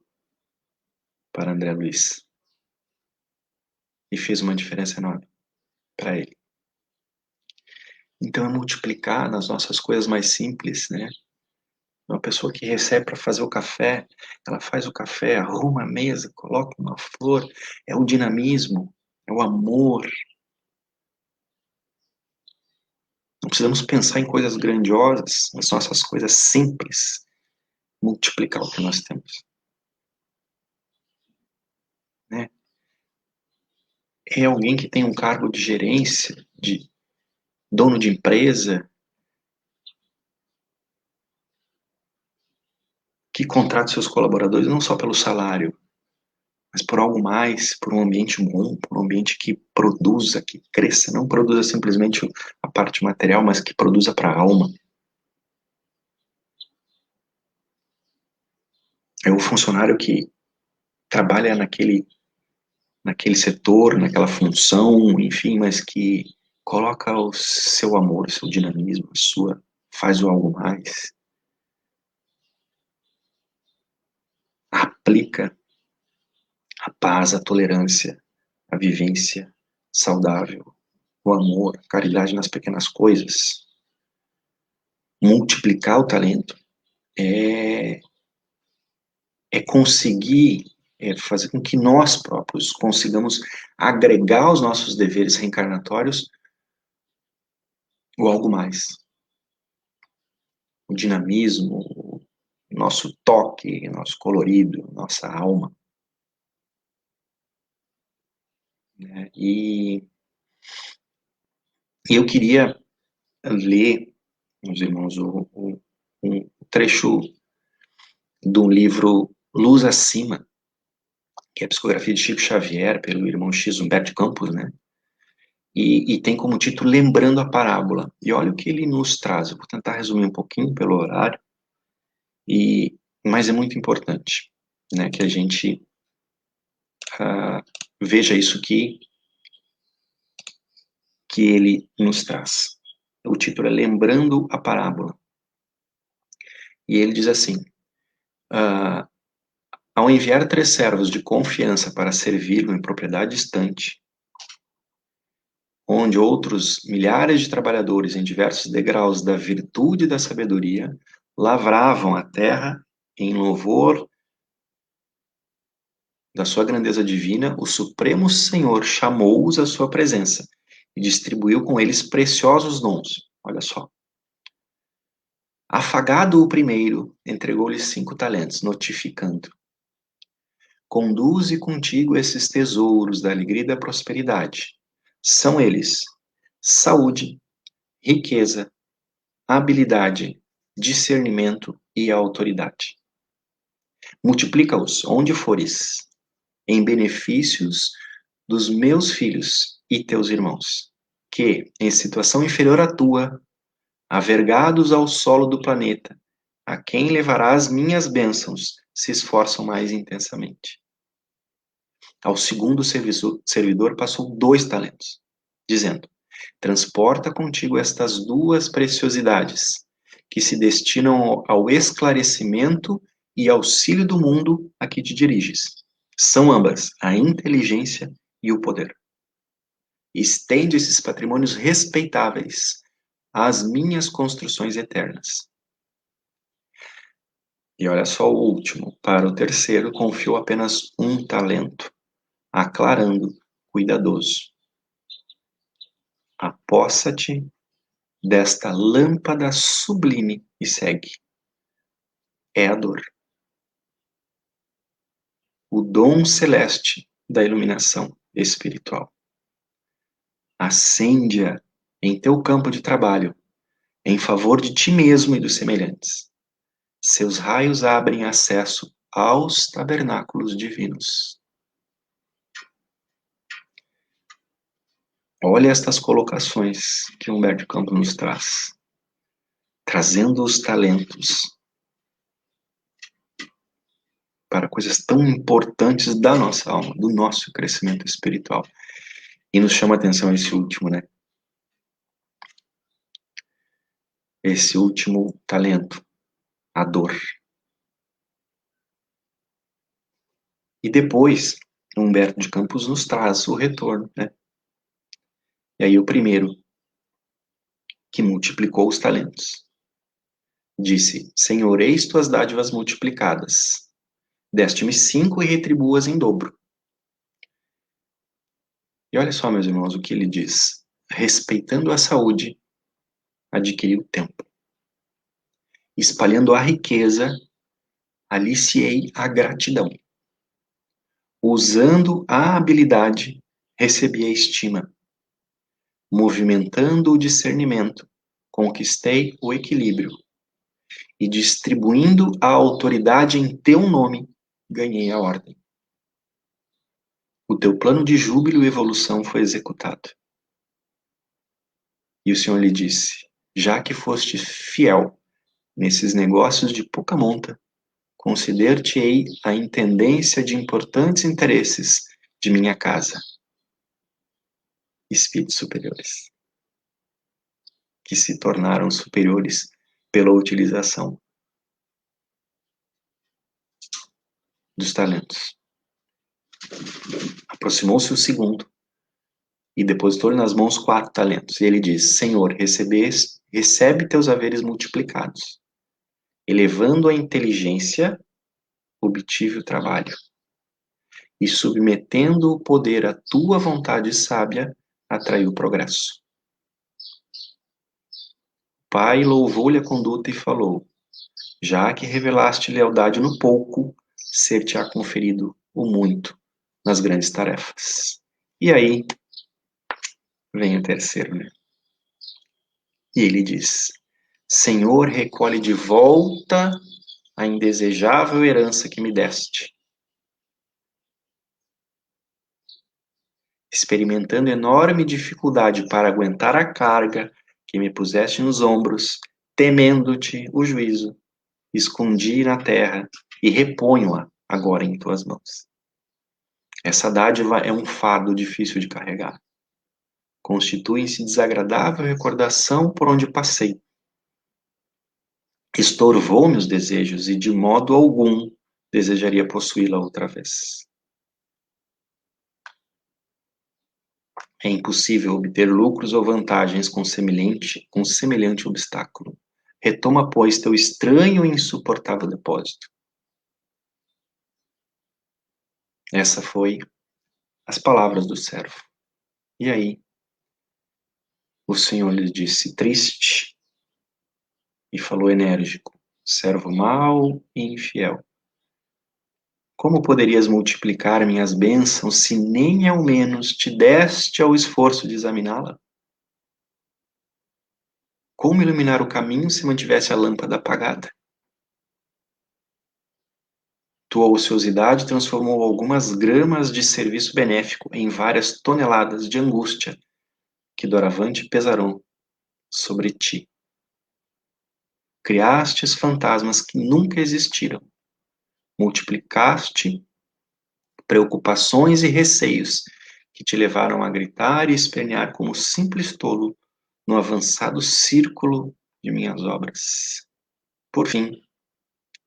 C: para André Luiz e fez uma diferença enorme para ele. Então é multiplicar nas nossas coisas mais simples, né? Uma pessoa que recebe para fazer o café, ela faz o café, arruma a mesa, coloca uma flor, é o dinamismo, é o amor. Não precisamos pensar em coisas grandiosas, nas nossas coisas simples. Multiplicar o que nós temos. Né? É alguém que tem um cargo de gerência, de dono de empresa, que contrata seus colaboradores não só pelo salário, mas por algo mais, por um ambiente bom, por um ambiente que produza, que cresça, não produza simplesmente a parte material, mas que produza para a alma. É o funcionário que trabalha naquele setor, naquela função, enfim, mas que coloca o seu amor, o seu dinamismo, faz o algo mais, aplica a paz, a tolerância, a vivência saudável, o amor, a caridade nas pequenas coisas. Multiplicar o talento é conseguir fazer com que nós próprios consigamos agregar aos nossos deveres reencarnatórios o algo mais. O dinamismo, o nosso toque, nosso colorido, nossa alma. Né? E eu queria ler, meus irmãos, um trecho do livro Luz Acima, que é a psicografia de Chico Xavier, pelo irmão X Humberto de Campos, né? E tem como título Lembrando a Parábola. E olha o que ele nos traz. Eu vou tentar resumir um pouquinho pelo horário, mas é muito importante, né, que a gente veja isso que ele nos traz. O título é Lembrando a Parábola. E ele diz assim, ao enviar 3 servos de confiança para servi-lo em propriedade distante, onde outros milhares de trabalhadores em diversos degraus da virtude e da sabedoria lavravam a terra em louvor da sua grandeza divina, o Supremo Senhor chamou-os à sua presença e distribuiu com eles preciosos dons. Olha só. Afagado o primeiro, entregou-lhe 5 talentos, notificando: conduze contigo esses tesouros da alegria e da prosperidade. São eles: saúde, riqueza, habilidade, discernimento e autoridade. Multiplica-os onde fores, em benefícios dos meus filhos e teus irmãos, que, em situação inferior à tua, avergados ao solo do planeta, a quem levará as minhas bênçãos, se esforçam mais intensamente. Ao segundo servidor passou 2 talentos, dizendo: transporta contigo estas 2 preciosidades, que se destinam ao esclarecimento e auxílio do mundo a que te diriges. São ambas a inteligência e o poder. Estende esses patrimônios respeitáveis às minhas construções eternas. E olha só o último. Para o terceiro, confiou apenas 1 talento, aclarando, cuidadoso: apossa-te desta lâmpada sublime e segue. É a dor. O dom celeste da iluminação espiritual. Acende-a em teu campo de trabalho, em favor de ti mesmo e dos semelhantes. Seus raios abrem acesso aos tabernáculos divinos. Olha estas colocações que Humberto de Campos nos traz, trazendo os talentos para coisas tão importantes da nossa alma, do nosso crescimento espiritual. E nos chama a atenção esse último, né? Esse último talento, a dor. E depois, Humberto de Campos nos traz o retorno, né? E aí o primeiro, que multiplicou os talentos, disse: Senhor, eis tuas dádivas multiplicadas. Deste-me 5 e retribuas em dobro. E olha só, meus irmãos, o que ele diz. Respeitando a saúde, adquiri o tempo. Espalhando a riqueza, aliciei a gratidão. Usando a habilidade, recebi a estima. Movimentando o discernimento, conquistei o equilíbrio. E distribuindo a autoridade em teu nome, ganhei a ordem. O teu plano de júbilo e evolução foi executado. E o Senhor lhe disse: já que foste fiel nesses negócios de pouca monta, conceder-te-ei a intendência de importantes interesses de minha casa. Espíritos superiores, que se tornaram superiores pela utilização dos talentos. Aproximou-se o segundo e depositou-lhe nas mãos 4 talentos. E ele diz: Senhor, recebe teus haveres multiplicados. Elevando a inteligência, obtive o trabalho. E submetendo o poder à tua vontade sábia, atraiu o progresso. O pai louvou-lhe a conduta e falou: já que revelaste lealdade no pouco, ser-te-á conferido o muito nas grandes tarefas. E aí vem o terceiro, né? E ele diz: Senhor, recolhe de volta a indesejável herança que me deste. Experimentando enorme dificuldade para aguentar a carga que me puseste nos ombros, temendo-te o juízo, escondi na terra e reponho-a agora em tuas mãos. Essa dádiva é um fardo difícil de carregar. Constitui-se desagradável recordação por onde passei. Estorvou-me os desejos e de modo algum desejaria possuí-la outra vez. É impossível obter lucros ou vantagens com semelhante obstáculo. Retoma, pois, teu estranho e insuportável depósito. Essa foi as palavras do servo. E aí, o Senhor lhe disse, triste, e falou enérgico: servo mau e infiel. Como poderias multiplicar minhas bênçãos se nem ao menos te deste ao esforço de examiná-la? Como iluminar o caminho se mantivesse a lâmpada apagada? Tua ociosidade transformou algumas gramas de serviço benéfico em várias toneladas de angústia que doravante pesarão sobre ti. Criastes fantasmas que nunca existiram. Multiplicaste preocupações e receios que te levaram a gritar e espernear como simples tolo no avançado círculo de minhas obras. Por fim,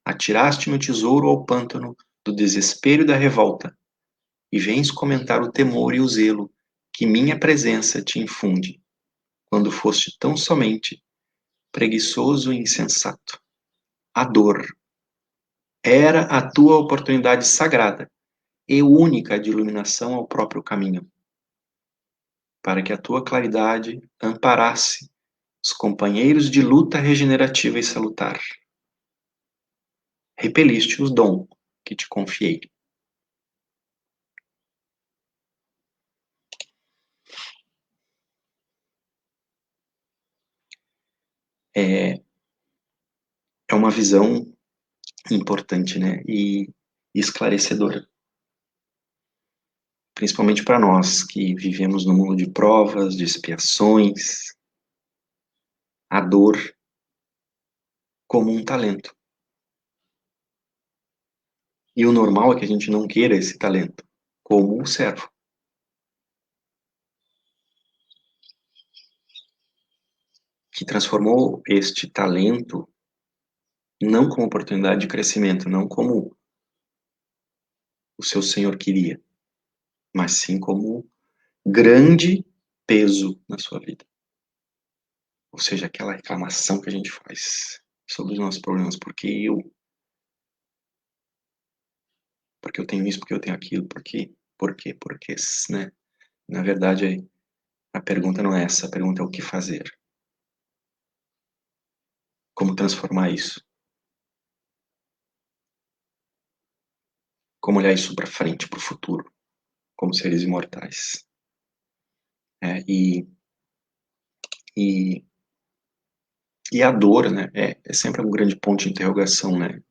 C: atiraste meu tesouro ao pântano do desespero e da revolta, e vens comentar o temor e o zelo que minha presença te infunde, quando foste tão somente preguiçoso e insensato. A dor era a tua oportunidade sagrada e única de iluminação ao próprio caminho, para que a tua claridade amparasse os companheiros de luta regenerativa e salutar. Repeliste o dom que te confiei. É uma visão importante, né? E esclarecedora. Principalmente para nós que vivemos no mundo de provas, de expiações, a dor como um talento. E o normal é que a gente não queira esse talento, como um servo. Que transformou este talento não como oportunidade de crescimento, não como o seu Senhor queria, mas sim como grande peso na sua vida. Ou seja, aquela reclamação que a gente faz sobre os nossos problemas, porque eu tenho isso, porque eu tenho aquilo, porque, né? Na verdade, a pergunta não é essa, a pergunta é o que fazer. Como transformar isso? Como olhar isso para frente, para o futuro, como seres imortais. E a dor, né, é sempre um grande ponto de interrogação, né?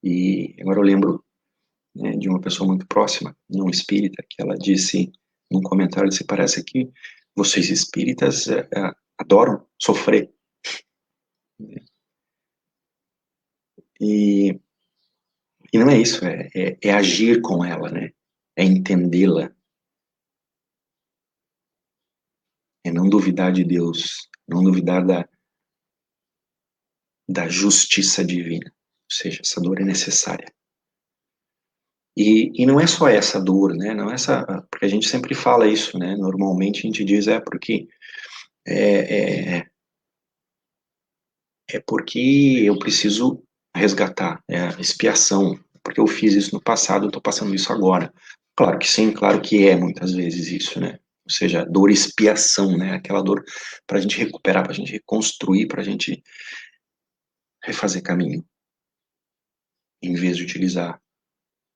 C: E agora eu lembro, né, de uma pessoa muito próxima, não espírita, que ela disse num comentário, disse, parece que vocês espíritas adoram sofrer. E não é isso, é agir com ela, né? É entendê-la, é não duvidar de Deus, não duvidar da justiça divina. Ou seja, essa dor é necessária. E não é só essa dor, né? Não é essa, porque a gente sempre fala isso, né? Normalmente a gente diz, porque é, é, é porque eu preciso resgatar, expiação, porque eu fiz isso no passado, eu estou passando isso agora. Claro que sim, claro que é muitas vezes isso, né? Ou seja, dor expiação, né? Aquela dor para a gente recuperar, para a gente reconstruir, para a gente refazer caminho, em vez de utilizar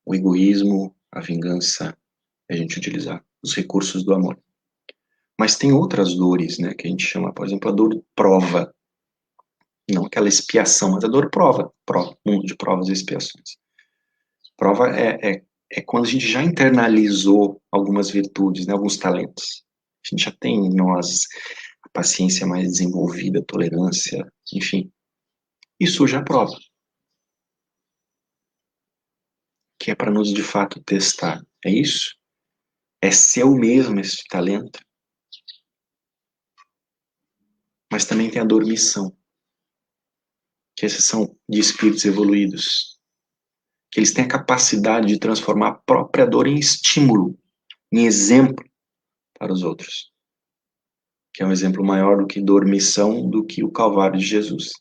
C: o egoísmo, a vingança, a gente utilizar os recursos do amor. Mas tem outras dores, né? Que a gente chama, por exemplo, a dor prova. Não aquela expiação, mas a dor prova, mundo de provas e expiações. Prova é quando a gente já internalizou algumas virtudes, né, alguns talentos. A gente já tem em nós a paciência mais desenvolvida, a tolerância, enfim. E surge a prova, que é para nos de fato testar. É isso? É seu mesmo esse talento? Mas também tem a dormição, que esses são de espíritos evoluídos, que eles têm a capacidade de transformar a própria dor em estímulo, em exemplo para os outros, que é um exemplo maior do que dormição, do que o Calvário de Jesus.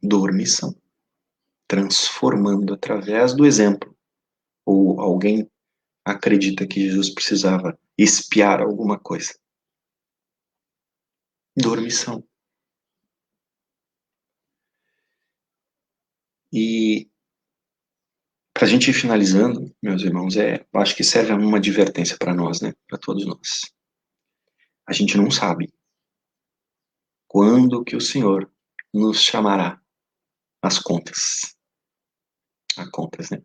C: Dormição, transformando através do exemplo. Ou alguém acredita que Jesus precisava expiar alguma coisa. Dormição. E para a gente ir finalizando, meus irmãos, eu acho que serve uma advertência para nós, né? Para todos nós. A gente não sabe quando que o Senhor nos chamará às contas. A contas, né?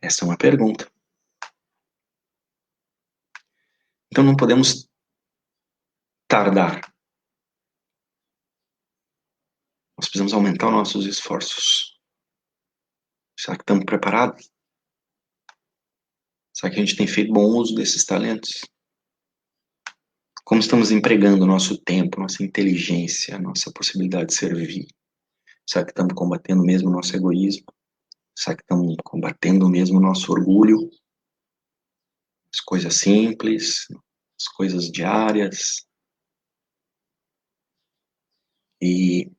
C: Essa é uma pergunta. Então não podemos tardar. Nós precisamos aumentar os nossos esforços. Será que estamos preparados? Será que a gente tem feito bom uso desses talentos? Como estamos empregando o nosso tempo, nossa inteligência, nossa possibilidade de servir? Será que estamos combatendo mesmo o nosso egoísmo? Será que estamos combatendo mesmo o nosso orgulho? As coisas simples, as coisas diárias. E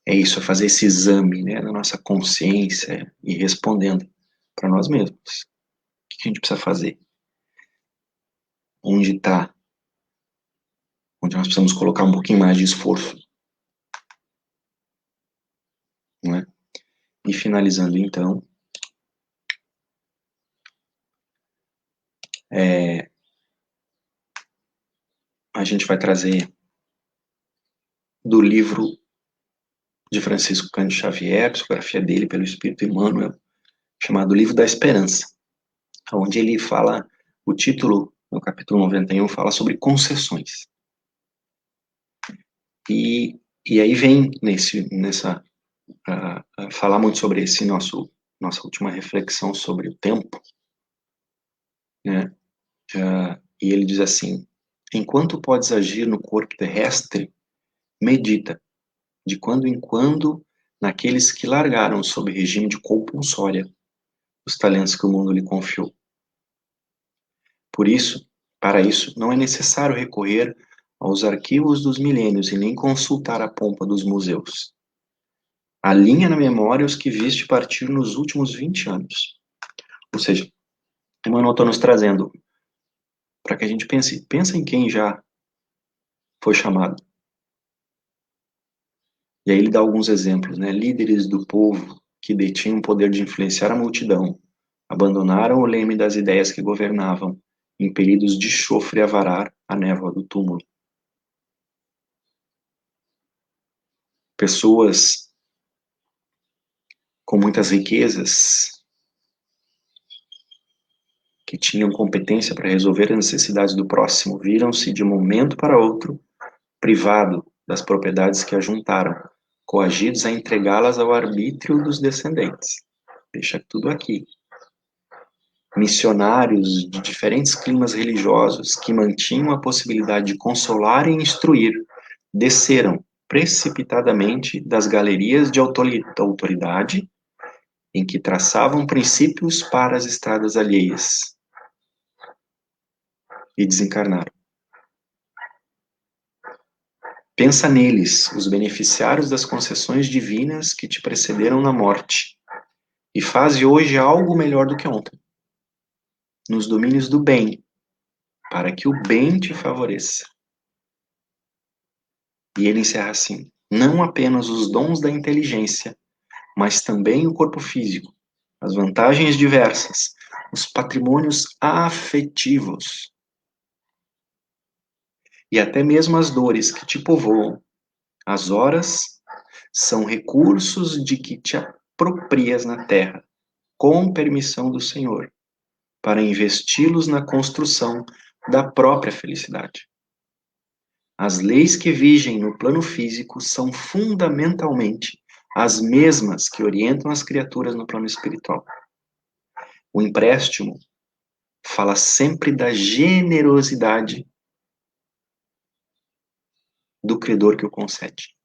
C: é isso, é fazer esse exame, né, na nossa consciência e respondendo para nós mesmos. O que a gente precisa fazer? Onde está? Onde nós precisamos colocar um pouquinho mais de esforço. Não é? E finalizando, então, a gente vai trazer do livro de Francisco Cândido Xavier, psicografia dele pelo Espírito Emmanuel, chamado Livro da Esperança, onde ele fala, o título, no capítulo 91, fala sobre concessões. E aí vem falar muito sobre esse nossa última reflexão sobre o tempo, né? E ele diz assim: enquanto podes agir no corpo terrestre, medita, de quando em quando, naqueles que largaram sob regime de compulsória os talentos que o mundo lhe confiou. Por isso, para isso, não é necessário recorrer aos arquivos dos milênios e nem consultar a pompa dos museus. Alinha na memória os que viste partir nos últimos 20 anos. Ou seja, Emmanuel está nos trazendo para que a gente pensa em quem já foi chamado. E aí ele dá alguns exemplos, né? Líderes do povo que detinham o poder de influenciar a multidão, abandonaram o leme das ideias que governavam, impelidos de chofre a varar a névoa do túmulo. Pessoas com muitas riquezas, que tinham competência para resolver as necessidades do próximo, viram-se de um momento para outro privado das propriedades que ajuntaram, coagidos a entregá-las ao arbítrio dos descendentes. Deixa tudo aqui. Missionários de diferentes climas religiosos que mantinham a possibilidade de consolar e instruir, desceram precipitadamente das galerias de autoridade em que traçavam princípios para as estradas alheias e desencarnaram. Pensa neles, os beneficiários das concessões divinas que te precederam na morte, e faze hoje algo melhor do que ontem, nos domínios do bem, para que o bem te favoreça. E ele encerra assim: não apenas os dons da inteligência, mas também o corpo físico, as vantagens diversas, os patrimônios afetivos, e até mesmo as dores que te povoam, as horas, são recursos de que te aproprias na terra, com permissão do Senhor, para investi-los na construção da própria felicidade. As leis que vigem no plano físico são fundamentalmente as mesmas que orientam as criaturas no plano espiritual. O empréstimo fala sempre da generosidade do credor que o concede,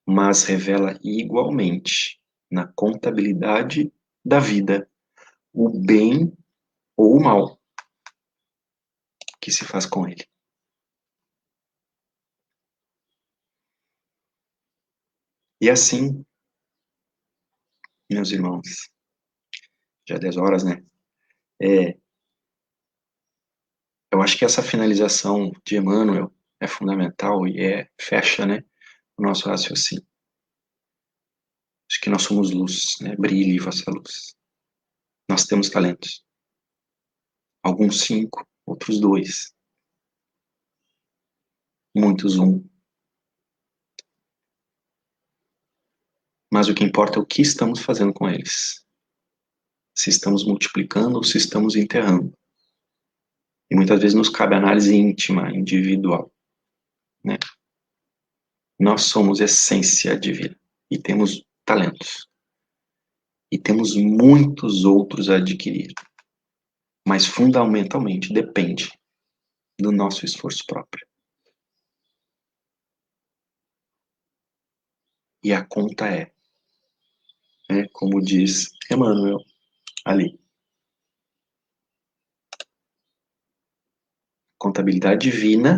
C: mas revela igualmente na contabilidade da vida o bem ou o mal que se faz com ele. E assim, meus irmãos, já 10 horas, né? Eu acho que essa finalização de Emmanuel é fundamental e fecha, né, o nosso raciocínio. Acho que nós somos luz, né? Brilhe vossa luz. Nós temos talentos. Alguns 5, outros 2. Muitos 1. Mas o que importa é o que estamos fazendo com eles. Se estamos multiplicando ou se estamos enterrando. E muitas vezes nos cabe análise íntima, individual, né? Nós somos essência divina e temos talentos. E temos muitos outros a adquirir. Mas fundamentalmente depende do nosso esforço próprio. E a conta né, como diz Emmanuel ali, contabilidade divina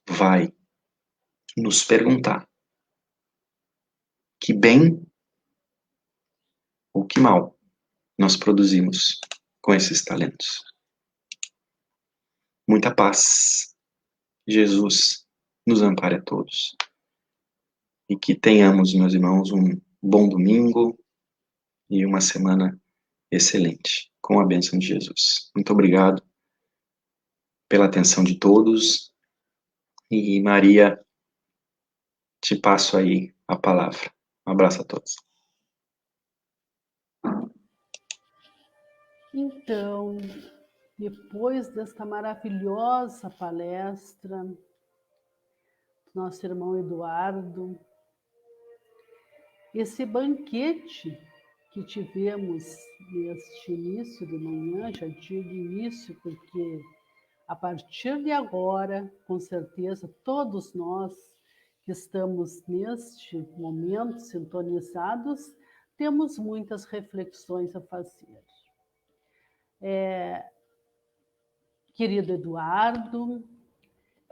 C: vai nos perguntar que bem ou que mal nós produzimos com esses talentos. Muita paz. Jesus nos ampare a todos. E que tenhamos, meus irmãos, um bom domingo e uma semana excelente, com a bênção de Jesus. Muito obrigado pela atenção de todos. E Maria, te passo aí a palavra. Um abraço a todos.
B: Então, depois desta maravilhosa palestra do nosso irmão Eduardo, esse banquete que tivemos neste início de manhã, já digo início porque a partir de agora, com certeza, todos nós que estamos neste momento sintonizados, temos muitas reflexões a fazer. Querido Eduardo,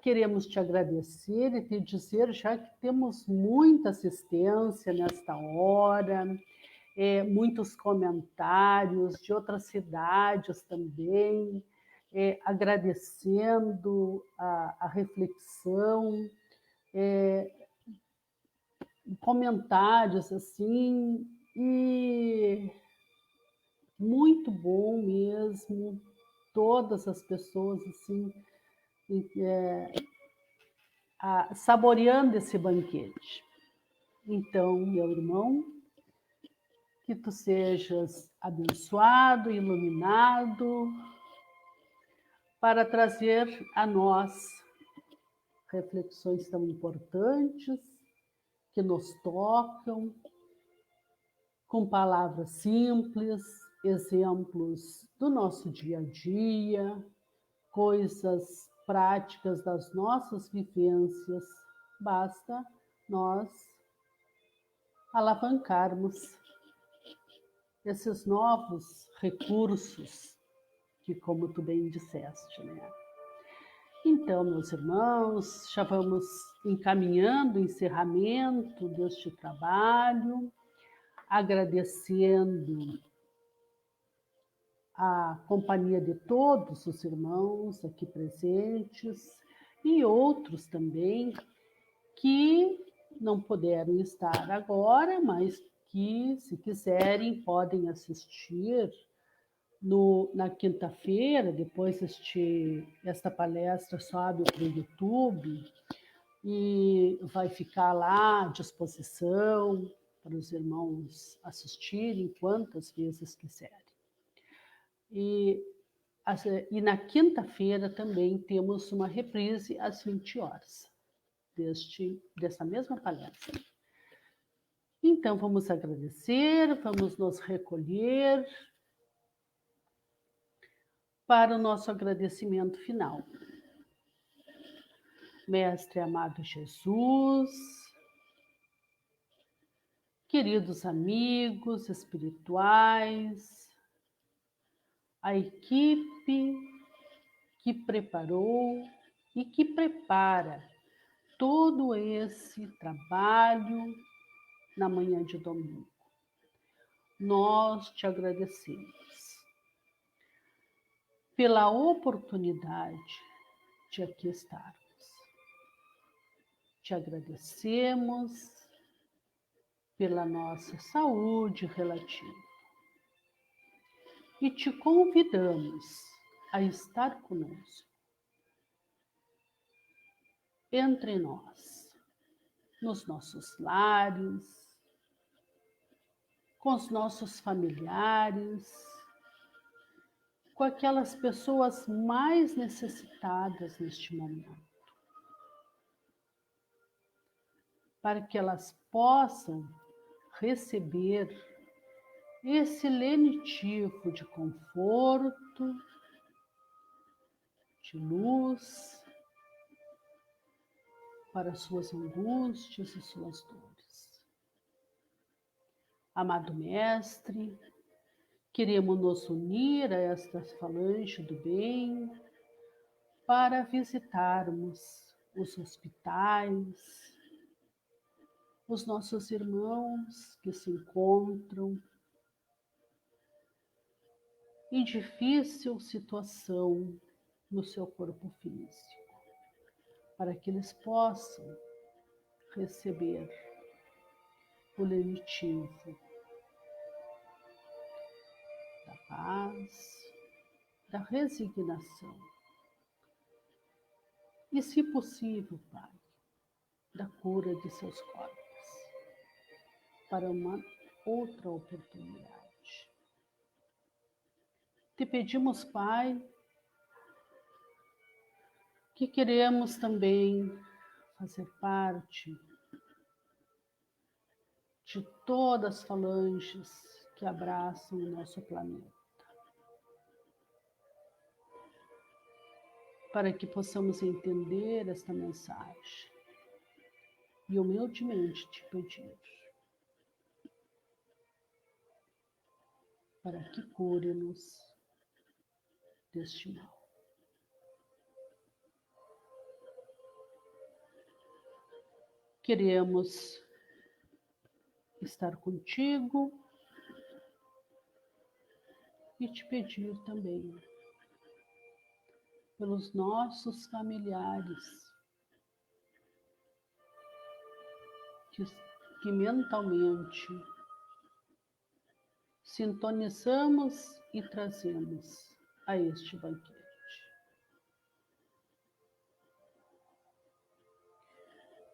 B: queremos te agradecer e te dizer já que temos muita assistência nesta hora, muitos comentários de outras cidades também, agradecendo a reflexão, comentários assim, e muito bom mesmo, todas as pessoas assim, saboreando esse banquete. Então, meu irmão, que tu sejas abençoado, iluminado, para trazer a nós reflexões tão importantes, que nos tocam, com palavras simples, exemplos do nosso dia a dia, coisas práticas das nossas vivências. Basta nós alavancarmos esses novos recursos que, como tu bem disseste, né? Então, meus irmãos, já vamos encaminhando o encerramento deste trabalho, agradecendo a companhia de todos os irmãos aqui presentes e outros também que não puderam estar agora, mas que, se quiserem, podem assistir na quinta-feira. Depois esta palestra sobe para o YouTube e vai ficar lá à disposição para os irmãos assistirem quantas vezes quiserem. E na quinta-feira também temos uma reprise às 20 horas dessa mesma palestra. Então, vamos agradecer, vamos nos recolher para o nosso agradecimento final. Mestre amado Jesus, queridos amigos espirituais, a equipe que preparou e que prepara todo esse trabalho na manhã de domingo. Nós te agradecemos pela oportunidade de aqui estarmos. Te agradecemos pela nossa saúde relativa e te convidamos a estar conosco, entre nós, nos nossos lares, com os nossos familiares, com aquelas pessoas mais necessitadas neste momento, para que elas possam receber esse lenitivo de conforto, de luz, para suas angústias e suas dores. Amado Mestre, queremos nos unir a esta falange do bem para visitarmos os hospitais, os nossos irmãos que se encontram em difícil situação no seu corpo físico, para que eles possam receber o lenitivo da paz, da resignação e, se possível, Pai, da cura de seus corpos, para uma outra oportunidade. Te pedimos, Pai, que queremos também fazer parte de todas as falanges que abraçam o nosso planeta, para que possamos entender esta mensagem e humildemente te pedir para que cure-nos deste mal. Queremos estar contigo e te pedir também pelos nossos familiares que mentalmente sintonizamos e trazemos a este banquete.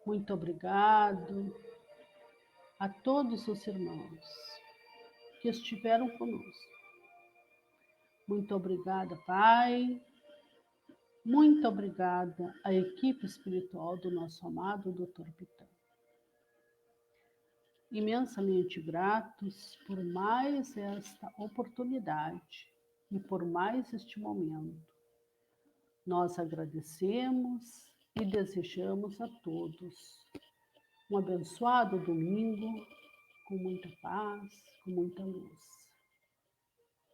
B: Muito obrigado a todos os irmãos que estiveram conosco. Muito obrigada, Pai. Muito obrigada à equipe espiritual do nosso amado Dr. Pitão. Imensamente gratos por mais esta oportunidade e por mais este momento. Nós agradecemos e desejamos a todos um abençoado domingo, com muita paz, com muita luz.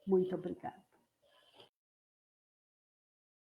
B: Muito obrigada.